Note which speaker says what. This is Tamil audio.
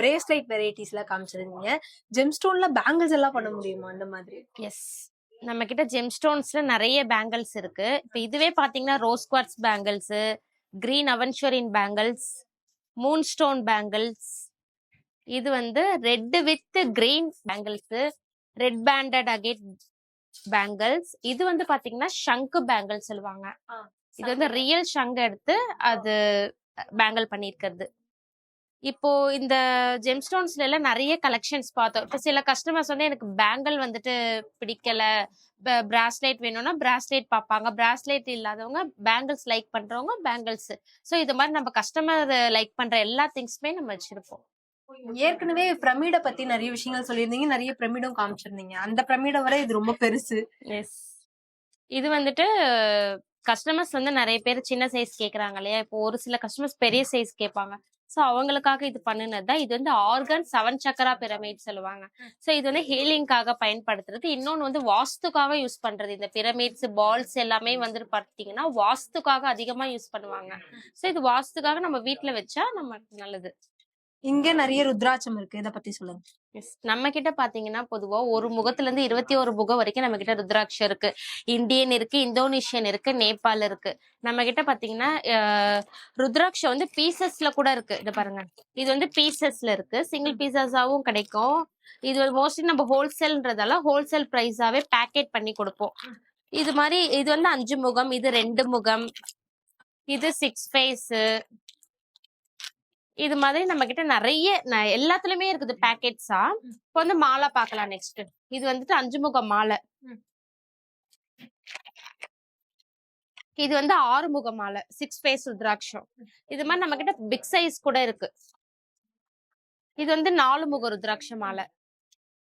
Speaker 1: பிரேஸ்லெட் வெரைட்டிஸ்லாம் காமிச்சிருந்தீங்க. ஜெம்ஸ்டோன்ல பேங்கிள்ஸ் எல்லாம் பண்ண முடியுமா அந்த மாதிரி?
Speaker 2: எஸ், நம்ம கிட்ட ஜெம் ஸ்டோன்ஸ்ல நிறைய பேங்கிள்ஸ் இருக்கு. இப்ப இதுவே பாத்தீங்கன்னா rose quartz bangles, green aventurine bangles, Moon stone bangles, இது வந்து red with green bangles, red banded agate bangles, இது வந்து பாத்தீங்கன்னா ஷங்கு பேங்கிள் சொல்லுவாங்க. இது வந்து ரியல் ஷங்கு எடுத்து அது பேங்கிள் பண்ணிருக்கிறது. இப்போ இந்த ஜெம்ஸ்டோன்ஸ்ல எல்லாம் நிறைய கலெக்ஷன்ஸ் பார்த்தோம். இப்போ சில கஸ்டமர்ஸ் வந்து எனக்கு பேங்கிள் வந்துட்டு பிடிக்கல, பிராஸ்லெட் வேணும்னா பிராஸ்லெட் பார்ப்பாங்க, பிராஸ்லெட் இல்லாதவங்க பேங்கிள்ஸ் லைக் பண்றவங்க பேங்கிள்ஸ். ஸோ இது மாதிரி நம்ம கஸ்டமர் லைக் பண்ற எல்லா திங்ஸுமே நம்ம வச்சிருப்போம்.
Speaker 1: ஏற்கனவே பிரமிட பத்தி நிறைய விஷயங்கள் சொல்லியிருந்தீங்க, நிறைய பிரமிடும் காமிச்சிருந்தீங்க. அந்த பிரமிட வரை இது ரொம்ப பெருசு.
Speaker 2: எஸ், இது வந்துட்டு கஸ்டமர்ஸ் வந்து நிறைய பேர் சின்ன சைஸ் கேக்குறாங்க இல்லையா? இப்போ ஒரு சில கஸ்டமர்ஸ் பெரிய சைஸ் கேட்பாங்க. ஸோ அவங்களுக்காக இது பண்ணினதுதான். இது வந்து ஆர்கன் 7 சக்கரா பிரமிட் சொல்லுவாங்க. ஸோ இது வந்து ஹீலிங்காக பயன்படுத்துறது. இன்னொன்னு வந்து வாஸ்துக்காக யூஸ் பண்றது. இந்த பிரமிட்ஸ் பால்ஸ் எல்லாமே வந்து பாத்தீங்கன்னா வாஸ்துக்காக அதிகமா யூஸ் பண்ணுவாங்க. ஸோ இது வாஸ்துக்காக நம்ம வீட்டுல வச்சா நமக்கு நல்லது.
Speaker 1: இங்க நிறைய ருத்ராட்சம் இருக்கு, இத பத்தி சொல்லுங்க.
Speaker 2: நம்ம கிட்ட பாத்தீங்கன்னா பொதுவா ஒரு முகத்துல இருந்து 21 முகம் வரைக்கும் நம்ம கிட்ட ருத்ராட்சம் இருக்கு. இந்தியன் இருக்கு, இந்தோனேஷியன் இருக்கு, நேபாள் இருக்கு. நம்ம கிட்ட பாத்தீங்கன்னா ருத்ராட்சம் வந்து பீசஸ்ல கூட இருக்கு. இது பாருங்க, இது வந்து பீசஸ்ல இருக்கு, சிங்கிள் பீசஸாவும் கிடைக்கும். இது மோஸ்ட்லி நம்ம ஹோல்சேல்ன்றதால ஹோல்சேல் பிரைஸாவே பேக்கெட் பண்ணி கொடுப்போம். இது மாதிரி இது வந்து 5 முகம், இது 2 முகம், இது 6 ஃபேஸ், இது மாதிரி நம்ம கிட்ட நிறைய எல்லாத்துலயுமே இருக்குது பேக்கெட்ஸா. இப்போ வந்து மாலை பார்க்கலாம். நெக்ஸ்ட் இது வந்துட்டு 5 முக மாலை, இது வந்து 6 முக மாலை, 6 ஃபேஸ் ருத்ராட்சம். இது மாதிரி நம்ம கிட்ட பிக் சைஸ் கூட இருக்கு. இது வந்து 4 முக ருத்ராட்ச மாலை.